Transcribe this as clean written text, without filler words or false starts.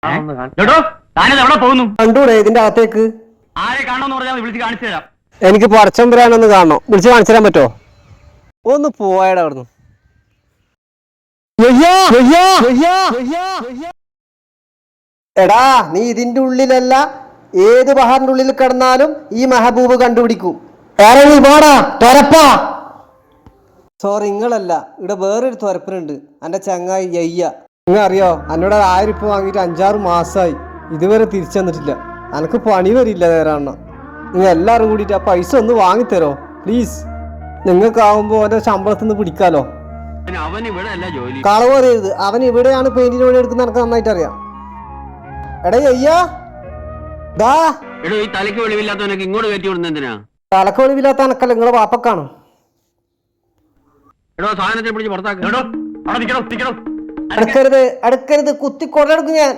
എവിടെ പോകുന്നു? കണ്ടൂടെ ഇതിന്റെ അകത്തേക്ക്? ആരെ കാണണമെന്ന് പറഞ്ഞാൽ വിളിച്ച് കാണിച്ചു തരാം. എനിക്ക് പടച്ചമ്പരാനൊന്ന് കാണണം. വിളിച്ച് കാണിച്ചു തരാൻ പറ്റുമോ? ഒന്ന് പോയടാ അവിടുന്ന്. എടാ, നീ ഇതിന്റെ ഉള്ളിലല്ല, ഏത് ബഹാറിന്റെ ഉള്ളിൽ കിടന്നാലും ഈ മെഹബൂബ് കണ്ടുപിടിക്കും. നീ പോടാ തൊരപ്പാ. സോറി, നിങ്ങളല്ല, ഇവിടെ വേറൊരു തുരപ്പനുണ്ട്, എൻ്റെ ചങ്ങായി യയ്യ. നിങ്ങൾ അറിയോ, എന്നോട് 1000 രൂപ വാങ്ങിയിട്ട് 5-6 മാസമായി, ഇതുവരെ തിരിച്ചു തന്നിട്ടില്ല. എനിക്ക് പണി വരില്ല നേരാണ്. നിങ്ങൾ എല്ലാവരും കൂടിയിട്ട് ആ പൈസ ഒന്ന് വാങ്ങിത്തരോ പ്ലീസ്? നിങ്ങൾക്കാവുമ്പോൾ അവൻ്റെ ശമ്പളത്തിൽ നിന്ന് പിടിക്കാലോ. കളവ് പറയരുത്, അവൻ ഇവിടെയാണ് പെയിന്റിന് പണി എടുക്കുന്നത്, എനിക്ക് നന്നായിട്ട് അറിയാം. എടാ യയ്യാ, തലക്ക് വെളിവില്ലാത്തവനൊക്കെ ഇങ്ങോട്ട് കയറ്റി വിടുന്ന എന്തിനാ? തലക്ക് വെളിവില്ലാത്ത എനക്കല്ല, നിങ്ങളെ വാപ്പക്കാണോ? സാധനത്തെ പിടിച്ച് പുറത്താക്കണം. അടുക്കരുത്, കുത്തി കൊടലെടുക്കും ഞാൻ.